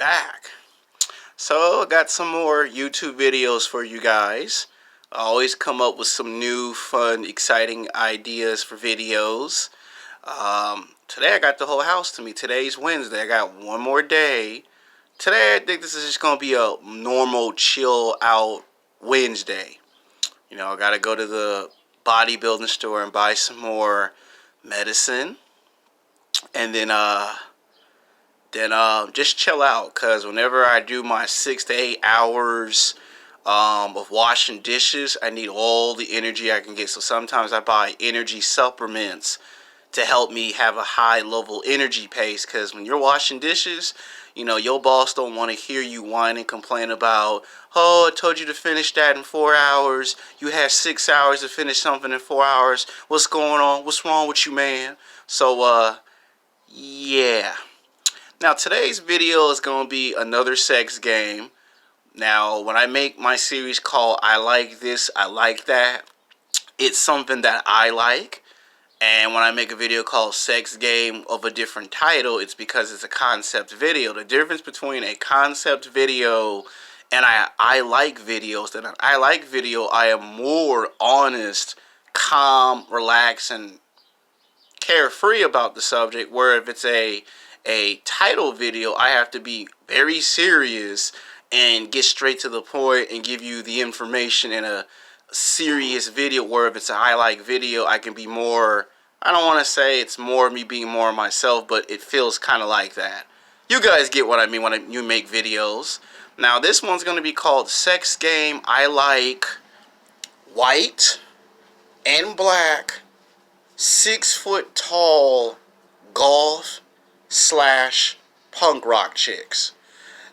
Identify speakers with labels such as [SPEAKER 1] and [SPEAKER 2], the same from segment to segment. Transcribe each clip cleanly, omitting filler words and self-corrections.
[SPEAKER 1] back. So I got some more YouTube videos for you guys. I always come up with some new, fun, exciting ideas for videos. Today I got the whole house to me. Today's Wednesday. I got one more day. Today I think this is just going to be a normal, chill out Wednesday. You know, I got to go to the bodybuilding store and buy some more medicine. And then just chill out, because whenever I do my 6 to 8 hours of washing dishes, I need all the energy I can get. So sometimes I buy energy supplements to help me have a high level energy pace, because when you're washing dishes, you know, your boss don't want to hear you whine and complain about, oh, I told you to finish that in 4 hours. You had 6 hours to finish something in 4 hours. What's going on? What's wrong with you, man? So, yeah. Now, today's video is going to be another sex game. Now, when I make my series called I Like This, I Like That, it's something that I like. And when I make a video called Sex Game of a different title, it's because it's a concept video. The difference between a concept video and I like videos, that an I like video, I am more honest, calm, relaxed, and carefree about the subject, where if it's a title video, I have to be very serious and get straight to the point and give you the information in a serious video, where if it's a I like video, I can be more, I don't want to say it's more me being more myself, but it feels kind of like that. You guys get what I mean when you make videos. Now, this one's going to be called Sex Game I Like White and Black 6-foot tall goth / punk rock chicks.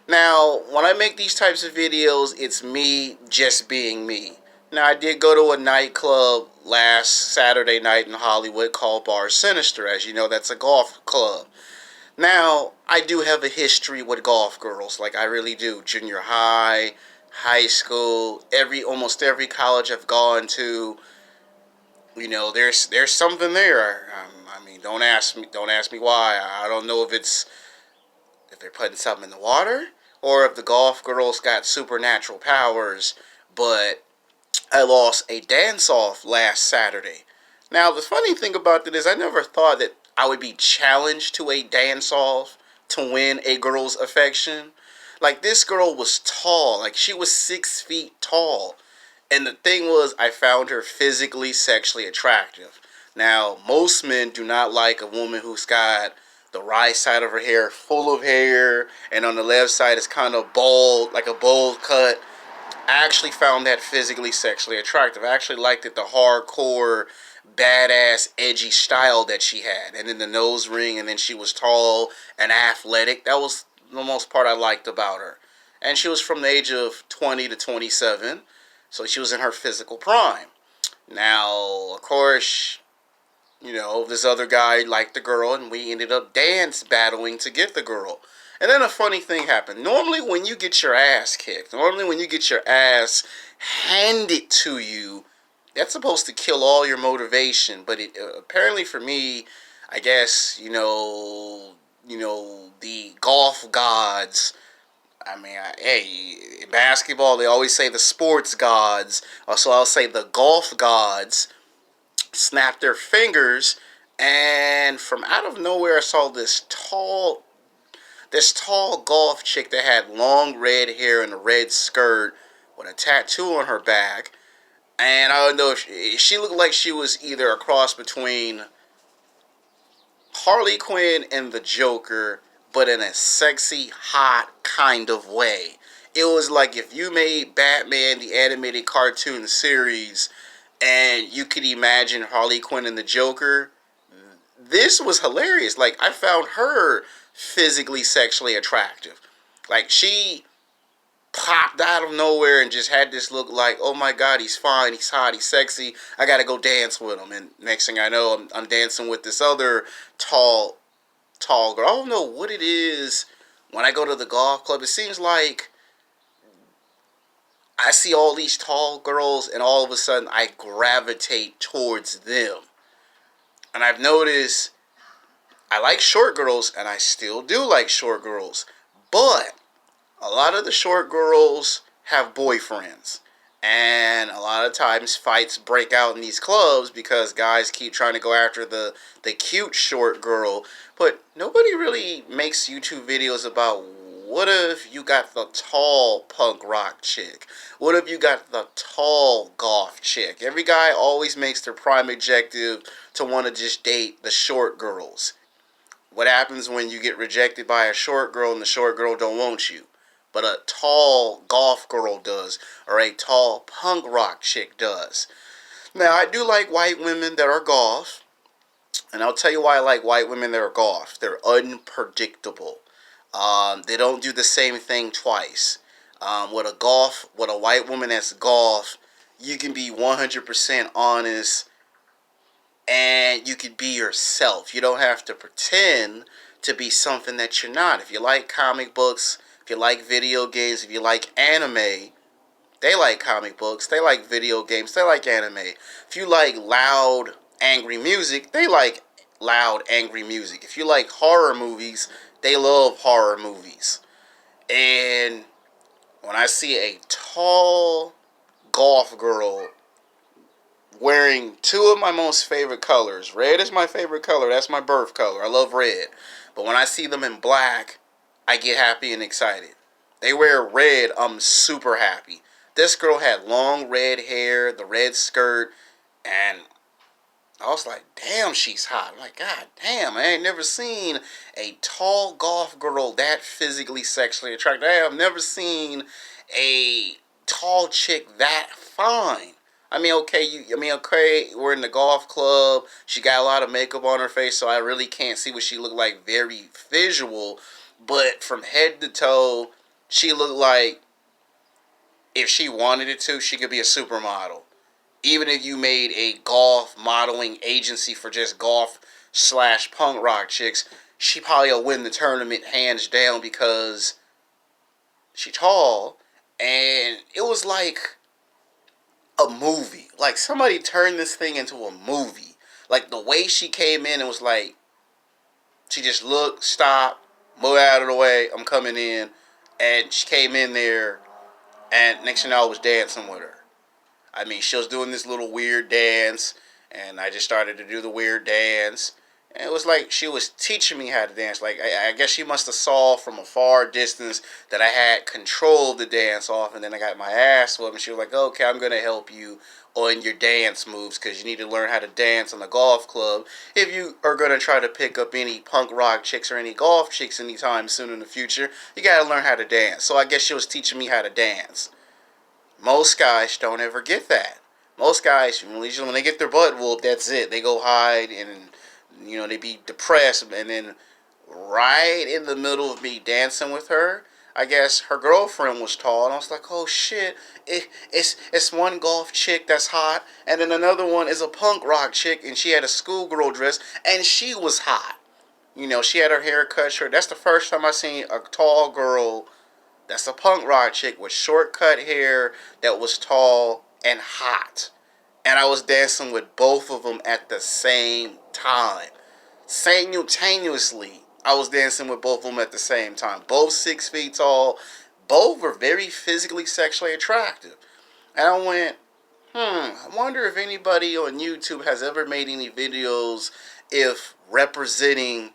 [SPEAKER 1] Now, when I make these types of videos, it's me just being me. Now, I did go to a nightclub last Saturday night in Hollywood called Bar Sinister. As you know, that's a golf club. Now, I do have a history with golf girls, like I really do. Junior high, high school, almost every college I've gone to. You know, there's something there. I mean, don't ask me why. I don't know if they're putting something in the water, or if the golf girls got supernatural powers. But I lost a dance-off last Saturday. Now, the funny thing about that is I never thought that I would be challenged to a dance-off to win a girl's affection. Like, this girl was tall. Like, she was 6 feet tall. And the thing was, I found her physically, sexually attractive. Now, most men do not like a woman who's got the right side of her hair full of hair, and on the left side is kind of bald, like a bowl cut. I actually found that physically, sexually attractive. I actually liked it, the hardcore, badass, edgy style that she had. And then the nose ring, and then she was tall and athletic. That was the most part I liked about her. And she was from the age of 20 to 27. So she was in her physical prime. Now, of course, you know, this other guy liked the girl, and we ended up dance battling to get the girl. And then a funny thing happened. Normally when you get your ass kicked, normally when you get your ass handed to you, that's supposed to kill all your motivation. But it apparently for me, I guess, you know, the golf gods, I mean, hey, in basketball, they always say the sports gods, so I'll say the golf gods, snapped their fingers, and from out of nowhere, I saw this tall golf chick that had long red hair and a red skirt with a tattoo on her back, and I don't know if she looked like she was either a cross between Harley Quinn and the Joker, but in a sexy, hot kind of way. It was like if you made Batman, the animated cartoon series, and you could imagine Harley Quinn and the Joker. This was hilarious. Like, I found her physically, sexually attractive. Like, she popped out of nowhere and just had this look like, oh my god, he's fine, he's hot, he's sexy, I gotta go dance with him. And next thing I know, I'm dancing with this other tall girl. I don't know what it is when I go to the golf club. It seems like I see all these tall girls, and all of a sudden I gravitate towards them. And I've noticed I like short girls, and I still do like short girls. But A lot of the short girls have boyfriends. And a lot of times fights break out in these clubs because guys keep trying to go after the cute short girl. But nobody really makes YouTube videos about what if you got the tall punk rock chick? What if you got the tall goth chick? Every guy always makes their prime objective to want to just date the short girls. What happens when you get rejected by a short girl and the short girl don't want you? But a tall golf girl does, or a tall punk rock chick does. Now, I do like white women that are golf, and I'll tell you why I like white women that are golf. They're unpredictable. They don't do the same thing twice. With a white woman that's golf, you can be 100% honest and you can be yourself. You don't have to pretend to be something that you're not. If you like comic books, if you like video games, if you like anime, they like comic books, they like video games, they like anime. If you like loud, angry music, they like loud, angry music. If you like horror movies, they love horror movies. And when I see a tall golf girl wearing two of my most favorite colors. Red is my favorite color. That's my birth color. I love red. But when I see them in black, I get happy and excited. They wear red, I'm super happy. This girl had long red hair, the red skirt, and I was like, damn, she's hot. I'm like, God damn, I ain't never seen a tall golf girl that physically sexually attractive. I have never seen a tall chick that fine. Okay, we're in the golf club. She got a lot of makeup on her face, so I really can't see what she looked like very visual. But from head to toe, she looked like if she wanted it to, she could be a supermodel. Even if you made a golf modeling agency for just golf slash punk rock chicks, she probably will win the tournament hands down because she's tall. And it was like a movie. Like somebody turned this thing into a movie. Like the way she came in, it was like she just looked, stopped, moved out of the way. I'm coming in, and she came in there, and next thing I was dancing with her. I mean, she was doing this little weird dance, and I just started to do the weird dance. And it was like she was teaching me how to dance. Like, I guess she must have saw from a far distance that I had control of the dance off, and then I got my ass whooped, and she was like, okay, I'm going to help you on your dance moves because you need to learn how to dance on the golf club if you are going to try to pick up any punk rock chicks or any golf chicks anytime soon in the future. You got to learn how to dance. So I guess she was teaching me how to dance. Most guys don't ever get that. Most guys, when they get their butt whooped, that's it. They go hide and, they be depressed. And then right in the middle of me dancing with her, I guess her girlfriend was tall. And I was like, oh shit, it's one golf chick that's hot. And then another one is a punk rock chick. And she had a schoolgirl dress. And she was hot. She had her hair cut short. That's the first time I seen a tall girl that's a punk rock chick with short cut hair that was tall and hot. And I was dancing with both of them at the same time. Simultaneously, I was dancing with both of them at the same time. Both 6 feet tall. Both were very physically sexually attractive. And I went, I wonder if anybody on YouTube has ever made any videos if representing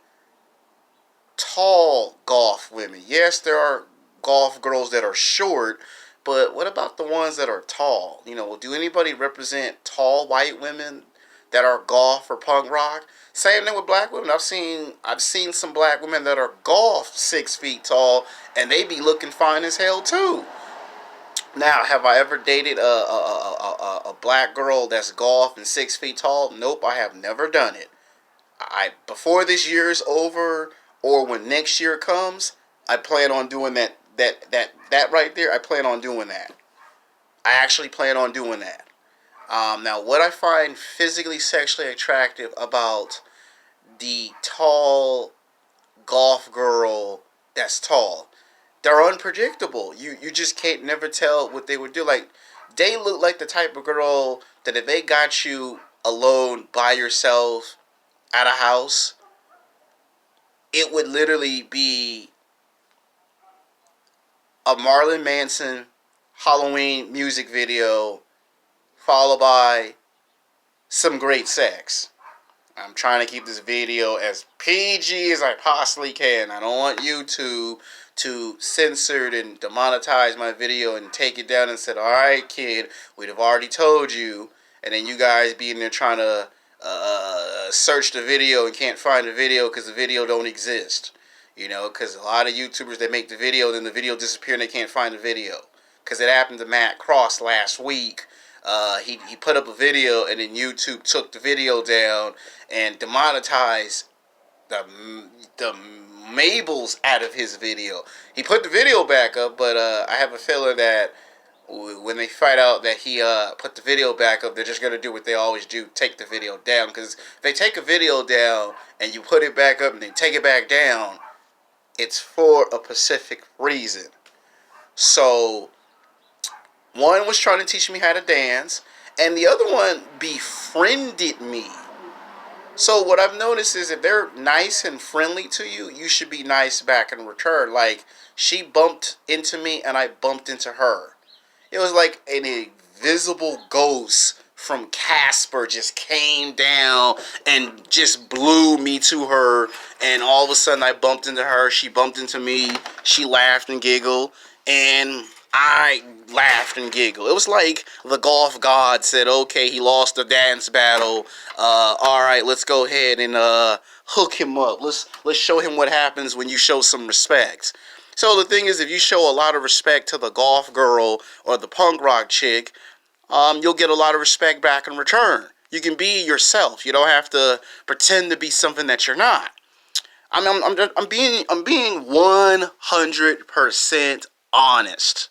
[SPEAKER 1] tall golf women. Yes, there are golf girls that are short, but what about the ones that are tall? Do anybody represent tall white women that are golf or punk rock? Same thing with black women. I've seen some black women that are golf 6 feet tall, and they be looking fine as hell too. Now, have I ever dated a black girl that's golf and 6 feet tall? Nope, I have never done it. Before this year is over or when next year comes, I plan on doing that right there. I plan on doing that. I actually plan on doing that. Now, what I find physically sexually attractive about the tall golf girl that's tall, they're unpredictable. You just can't never tell what they would do. Like, they look like the type of girl that if they got you alone by yourself at a house, it would literally be a Marilyn Manson Halloween music video followed by some great sex. I'm trying to keep this video as PG as I possibly can. I don't want YouTube to censor it and demonetize my video and take it down and said, alright kid, we'd have already told you. And then you guys be in there trying to search the video and can't find the video because the video don't exist. You know, because a lot of YouTubers, they make the video, then the video disappear and they can't find the video. Because it happened to Matt Cross last week. He put up a video and then YouTube took the video down and demonetized the Mabels out of his video. He put the video back up, but I have a feeling that when they find out that he put the video back up, they're just going to do what they always do, take the video down. Because if they take a video down and you put it back up and then take it back down, it's for a specific reason. So one was trying to teach me how to dance, and the other one befriended me. So what I've noticed is if they're nice and friendly to you, you should be nice back in return. Like, she bumped into me and I bumped into her. It was like an invisible ghost from Casper just came down and just blew me to her. And all of a sudden I bumped into her. She bumped into me. She laughed and giggled. And I laughed and giggled. It was like the golf god said, okay, he lost the dance battle. Alright, let's go ahead and hook him up. Let's show him what happens when you show some respect. So the thing is, if you show a lot of respect to the golf girl or the punk rock chick, you'll get a lot of respect back in return. You can be yourself. You don't have to pretend to be something that you're not. I'm being 100% honest.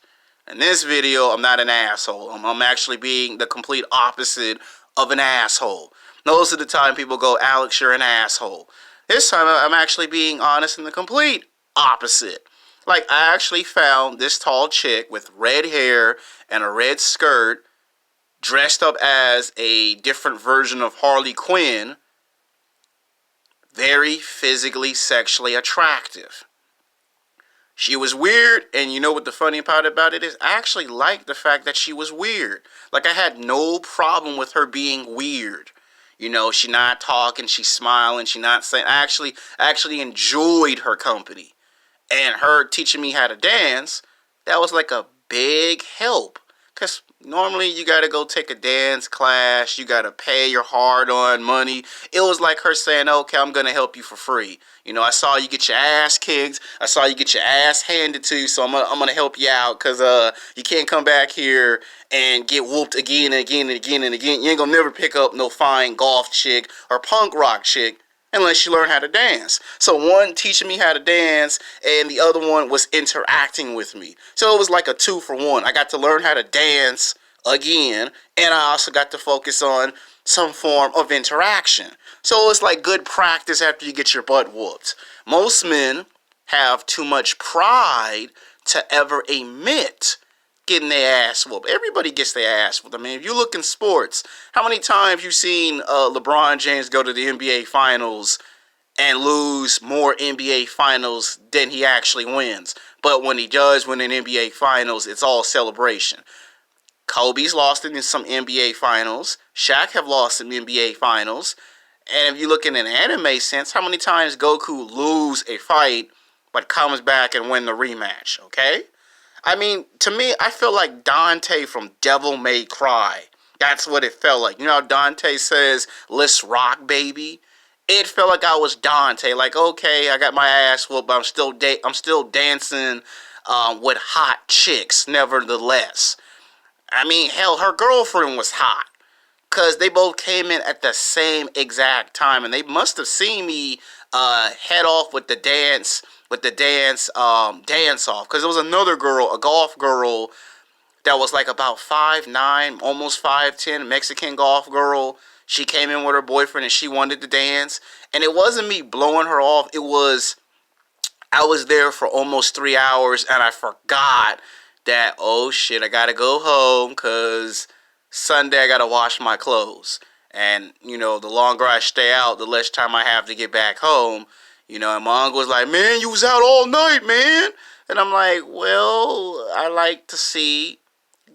[SPEAKER 1] In this video, I'm not an asshole. I'm actually being the complete opposite of an asshole. Most of the time, people go, Alex, you're an asshole. This time, I'm actually being honest and the complete opposite. Like, I actually found this tall chick with red hair and a red skirt, dressed up as a different version of Harley Quinn, very physically, sexually attractive. She was weird, and you know what the funny part about it is? I actually liked the fact that she was weird. Like, I had no problem with her being weird. You know, she not talking, she smiling, she not saying. I actually enjoyed her company. And her teaching me how to dance, that was like a big help. Because normally you got to go take a dance class. You got to pay your hard-earned money. It was like her saying, okay, I'm going to help you for free. You know, I saw you get your ass kicked. I saw you get your ass handed to you. So I'm gonna help you out because you can't come back here and get whooped again and again and again and again. You ain't going to never pick up no fine golf chick or punk rock chick unless you learn how to dance. So one teaching me how to dance and the other one was interacting with me. So it was like a 2-for-1. I got to learn how to dance again, and I also got to focus on some form of interaction. So it's like good practice after you get your butt whooped. Most men have too much pride to ever admit getting their ass whooped. Everybody gets their ass whooped. I mean, if you look in sports, how many times you've seen LeBron James go to the NBA Finals and lose more NBA Finals than he actually wins? But when he does win an NBA Finals, it's all celebration. Kobe's lost in some NBA Finals. Shaq have lost in NBA Finals. And if you look in an anime sense, how many times Goku lose a fight but comes back and win the rematch, okay? I mean, to me, I feel like Dante from Devil May Cry. That's what it felt like. You know how Dante says, let's rock, baby? It felt like I was Dante. Like, okay, I got my ass whooped, but I'm still dancing with hot chicks, nevertheless. I mean, hell, her girlfriend was hot. Because they both came in at the same exact time. And they must have seen me head off with the dance off. Because there was another girl, a golf girl, that was like about 5'9", almost 5'10", Mexican golf girl. She came in with her boyfriend and she wanted to dance. And it wasn't me blowing her off. It was, I was there for almost 3 hours and I forgot that, oh shit, I gotta go home because Sunday I gotta wash my clothes. And, you know, the longer I stay out, the less time I have to get back home. You know, and my uncle was like, man, you was out all night, man. And I'm like, well, I like to see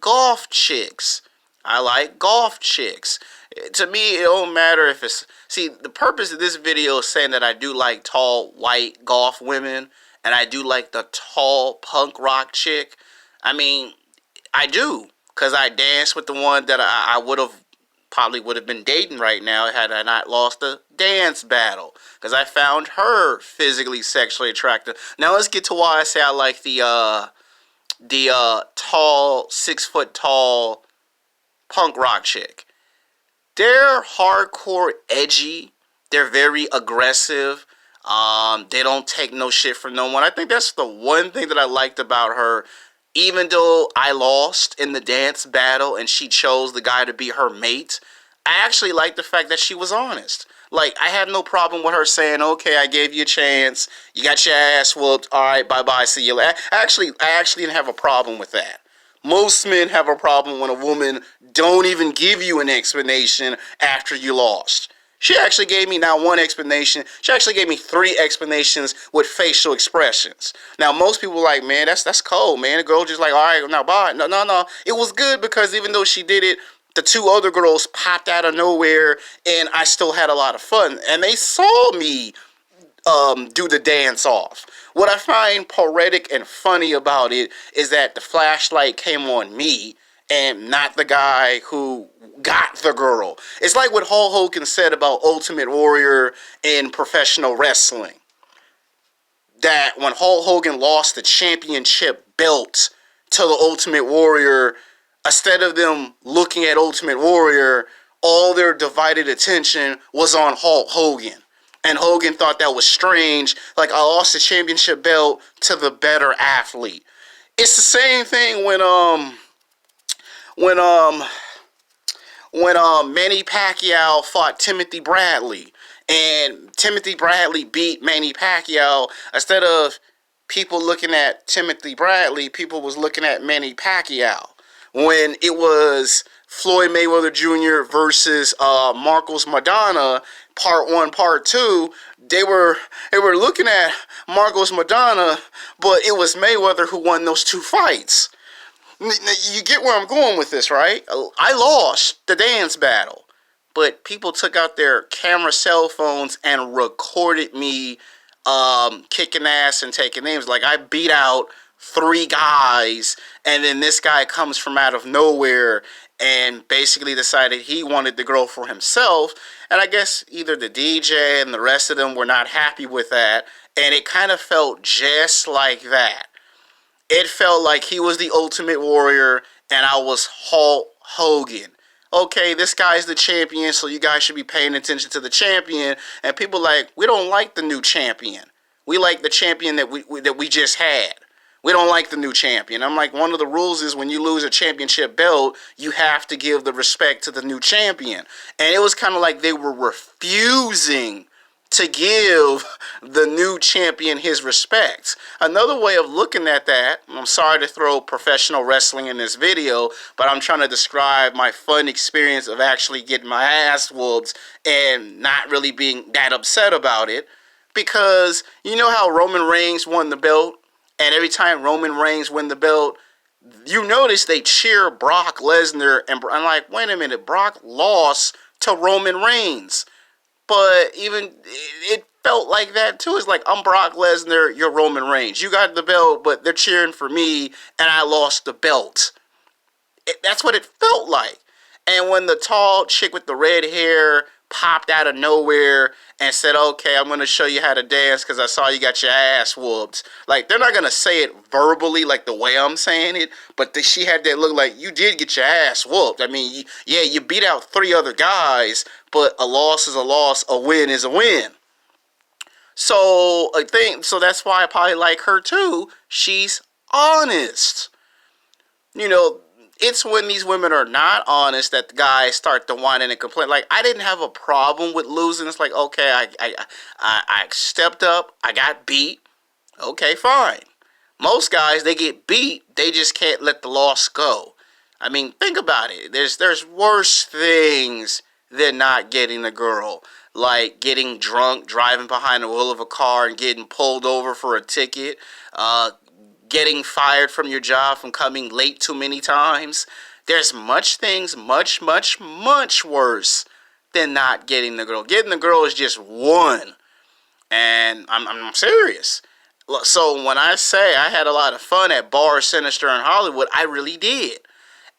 [SPEAKER 1] golf chicks. I like golf chicks. To me, it don't matter if it's... See, the purpose of this video is saying that I do like tall, white golf women, and I do like the tall punk rock chick. I mean, I do, because I danced with the one that I probably would have been dating right now had I not lost the dance battle, because I found her physically, sexually attractive. Now let's get to why I say I like the tall, 6 foot tall punk rock chick. They're hardcore edgy. They're very aggressive. They don't take no shit from no one. I think that's the one thing that I liked about her. Even though I lost in the dance battle and she chose the guy to be her mate, I actually like the fact that she was honest. Like, I had no problem with her saying, okay, I gave you a chance. You got your ass whooped. All right, bye-bye, see you later. I actually didn't have a problem with that. Most men have a problem when a woman don't even give you an explanation after you lost. She actually gave me not one explanation. She actually gave me 3 explanations with facial expressions. Now, most people are like, man, that's cold, man. The girl just like, all right, now bye. No. It was good because even though she did it, the 2 other girls popped out of nowhere, and I still had a lot of fun. And they saw me do the dance off. What I find poetic and funny about it is that the flashlight came on me and not the guy who got the girl. It's like what Hulk Hogan said about Ultimate Warrior in professional wrestling. That when Hulk Hogan lost the championship belt to the Ultimate Warrior, instead of them looking at Ultimate Warrior, all their divided attention was on Hulk Hogan. And Hogan thought that was strange. Like, I lost the championship belt to the better athlete. It's the same thing when Manny Pacquiao fought Timothy Bradley, and Timothy Bradley beat Manny Pacquiao. Instead of people looking at Timothy Bradley, people was looking at Manny Pacquiao. When it was Floyd Mayweather Jr. versus Marcos Maidana, part 1, part 2, they were looking at Marcos Maidana, but it was Mayweather who won those 2 fights. You get where I'm going with this, right? I lost the dance battle, but people took out their camera cell phones and recorded me kicking ass and taking names. Like, I beat out 3 guys, and then this guy comes from out of nowhere and basically decided he wanted the girl for himself. And I guess either the DJ and the rest of them were not happy with that, and it kind of felt just like that. It felt like he was the Ultimate Warrior and I was Hulk Hogan. Okay, this guy's the champion, so you guys should be paying attention to the champion. And people like, we don't like the new champion. We like the champion that we just had. We don't like the new champion. I'm like, one of the rules is when you lose a championship belt, you have to give the respect to the new champion. And it was kind of like they were refusing to give the new champion his respect. Another way of looking at that, I'm sorry to throw professional wrestling in this video, but I'm trying to describe my fun experience of actually getting my ass whooped and not really being that upset about it. Because you know how Roman Reigns won the belt? And every time Roman Reigns win the belt, you notice they cheer Brock Lesnar. And I'm like, wait a minute, Brock lost to Roman Reigns. But even it felt like that too. It's like, I'm Brock Lesnar, you're Roman Reigns. You got the belt, but they're cheering for me, and I lost the belt. That's what it felt like. And when the tall chick with the red hair popped out of nowhere and said, okay, I'm going to show you how to dance because I saw you got your ass whooped. Like, they're not going to say it verbally like the way I'm saying it, but she had that look like, you did get your ass whooped. I mean, you beat out 3 other guys, but a loss is a loss, a win is a win. So, so that's why I probably like her too. She's honest. You know, it's when these women are not honest that the guys start to whine and complain. Like, I didn't have a problem with losing. It's like, okay, I stepped up. I got beat. Okay, fine. Most guys, they get beat. They just can't let the loss go. I mean, think about it. There's worse things than not getting a girl. Like getting drunk, driving behind the wheel of a car and getting pulled over for a ticket. getting fired from your job from coming late too many times. There's much things much, much, much worse than not getting the girl. Getting the girl is just one. And I'm serious. So when I say I had a lot of fun at Bar Sinister in Hollywood, I really did.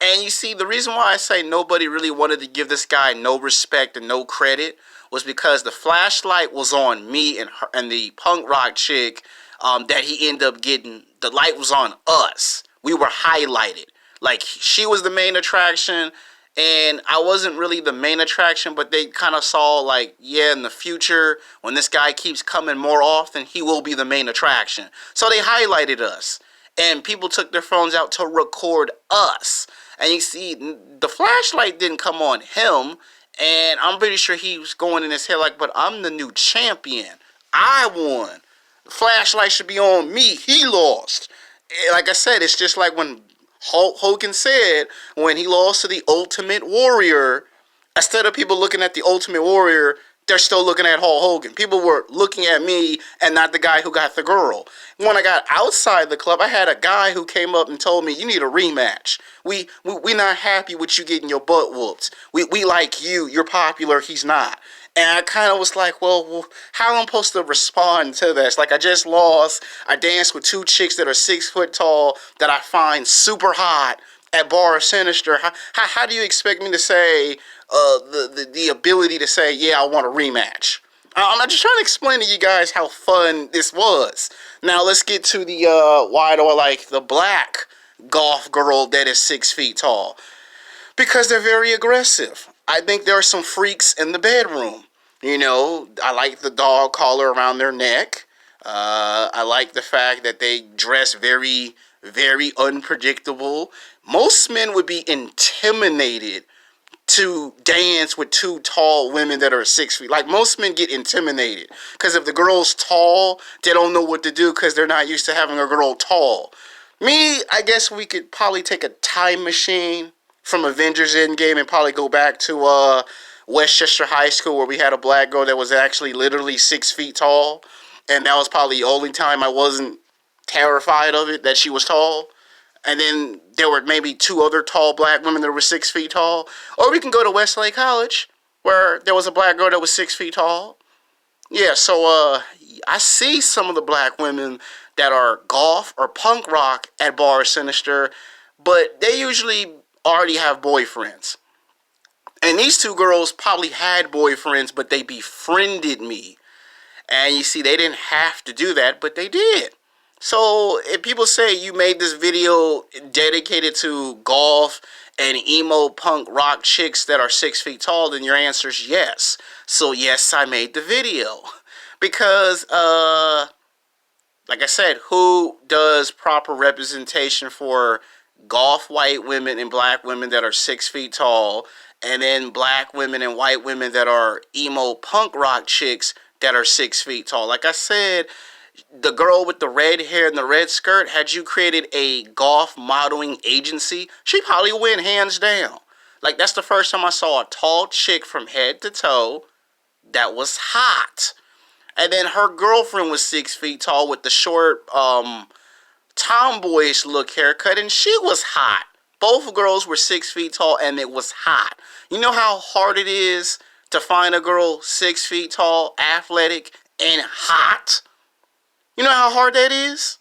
[SPEAKER 1] And you see, the reason why I say nobody really wanted to give this guy no respect and no credit was because the flashlight was on me and the punk rock chick that he ended up getting. The light was on us. We were highlighted. Like, she was the main attraction, and I wasn't really the main attraction, but they kind of saw, like, yeah, in the future, when this guy keeps coming more often, he will be the main attraction. So they highlighted us, and people took their phones out to record us. And you see, the flashlight didn't come on him, and I'm pretty sure he was going in his head like, but I'm the new champion. I won. The flashlight should be on me. He lost. Like I said, it's just like when Hulk Hogan said when he lost to the Ultimate Warrior, instead of people looking at the Ultimate Warrior, they're still looking at Hulk Hogan. People were looking at me and not the guy who got the girl. When I got outside the club, I had a guy who came up and told me, you need a rematch. We not happy with you getting your butt whooped. We like you. You're popular. He's not. And I kind of was like, well, how am I supposed to respond to this? Like, I just lost. I danced with two chicks that are 6 foot tall that I find super hot at Bar Sinister. How do you expect me to say the ability to say, yeah, I want a rematch? I'm just trying to explain to you guys how fun this was. Now, let's get to the why do I like the black golf girl that is 6 feet tall. Because they're very aggressive. I think there are some freaks in the bedroom. You know, I like the dog collar around their neck. I like the fact that they dress very, very unpredictable. Most men would be intimidated to dance with two tall women that are 6 feet. Like, most men get intimidated because if the girl's tall, they don't know what to do because they're not used to having a girl tall. Me, I guess we could probably take a time machine from Avengers Endgame and probably go back to Westchester High School where we had a black girl that was actually literally 6 feet tall. And that was probably the only time I wasn't terrified of it, that she was tall. And then there were maybe two other tall black women that were 6 feet tall. Or we can go to Westlake College where there was a black girl that was 6 feet tall. Yeah, so I see some of the black women that are golf or punk rock at Bar Sinister, but they usually already have boyfriends. And these two girls probably had boyfriends, but they befriended me. And you see, they didn't have to do that, but they did. So if people say you made this video dedicated to golf and emo punk rock chicks that are 6 feet tall, then your answer is yes. So yes, I made the video. Because, like I said, who does proper representation for golf white women and black women that are 6 feet tall, and then black women and white women that are emo punk rock chicks that are 6 feet tall? Like I said, the girl with the red hair and the red skirt, had you created a golf modeling agency, she probably win hands down. Like, that's the first time I saw a tall chick from head to toe that was hot. And then her girlfriend was 6 feet tall with the short, tomboyish look haircut, and she was hot. Both girls were 6 feet tall, and it was hot. You know how hard it is to find a girl 6 feet tall, athletic, and hot? You know how hard that is?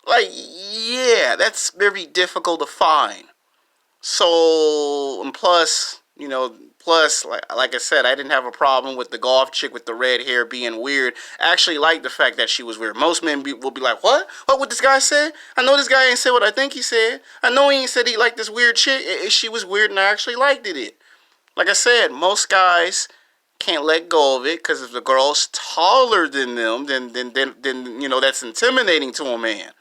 [SPEAKER 1] Like, yeah, that's very difficult to find. So, and plus, like I said, I didn't have a problem with the golf chick with the red hair being weird. I actually like the fact that she was weird. Most men will be like, what? What this guy said? I know this guy ain't said what I think he said. I know he ain't said he liked this weird chick. She was weird and I actually liked it. Like I said, most guys can't let go of it because if the girl's taller than them, then that's intimidating to a man.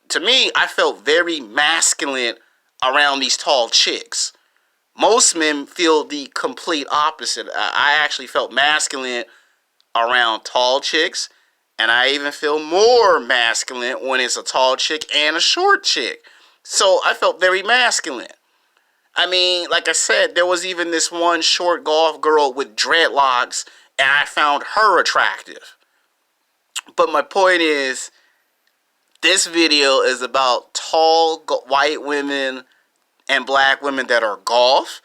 [SPEAKER 1] To me, I felt very masculine around these tall chicks. Most men feel the complete opposite. I actually felt masculine around tall chicks, and I even feel more masculine when it's a tall chick and a short chick. So I felt very masculine. I mean, like I said, there was even this one short golf girl with dreadlocks, and I found her attractive. But my point is, This video is about tall white women and black women that are goth,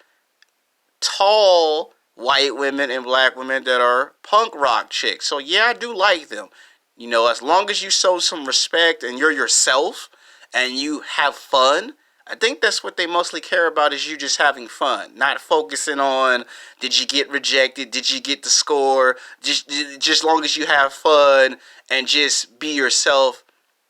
[SPEAKER 1] tall white women and black women that are punk rock chicks. So yeah, I do like them. You know, as long as you show some respect and you're yourself and you have fun, I think that's what they mostly care about, is you just having fun, not focusing on did you get rejected, did you get the score. Just long as you have fun and just be yourself,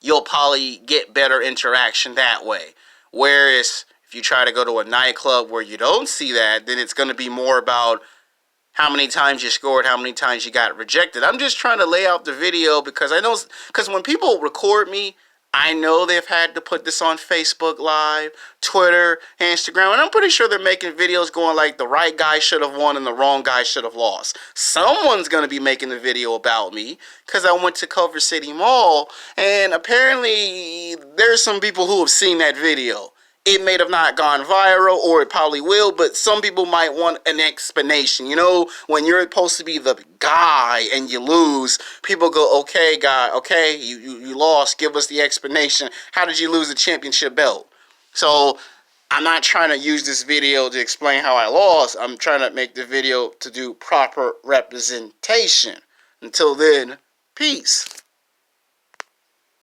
[SPEAKER 1] you'll probably get better interaction that way. Whereas if you try to go to a nightclub where you don't see that, then it's going to be more about how many times you scored, how many times you got rejected. I'm just trying to lay out the video because I know, because when people record me, I know they've had to put this on Facebook Live, Twitter, Instagram, and I'm pretty sure they're making videos going like the right guy should have won and the wrong guy should have lost. Someone's going to be making the video about me because I went to Culver City Mall, and apparently there's some people who have seen that video. It may have not gone viral, or it probably will, but some people might want an explanation. You know, when you're supposed to be the guy and you lose, people go, okay, guy, okay, you lost. Give us the explanation. How did you lose the championship belt? So I'm not trying to use this video to explain how I lost. I'm trying to make the video to do proper representation. Until then, peace.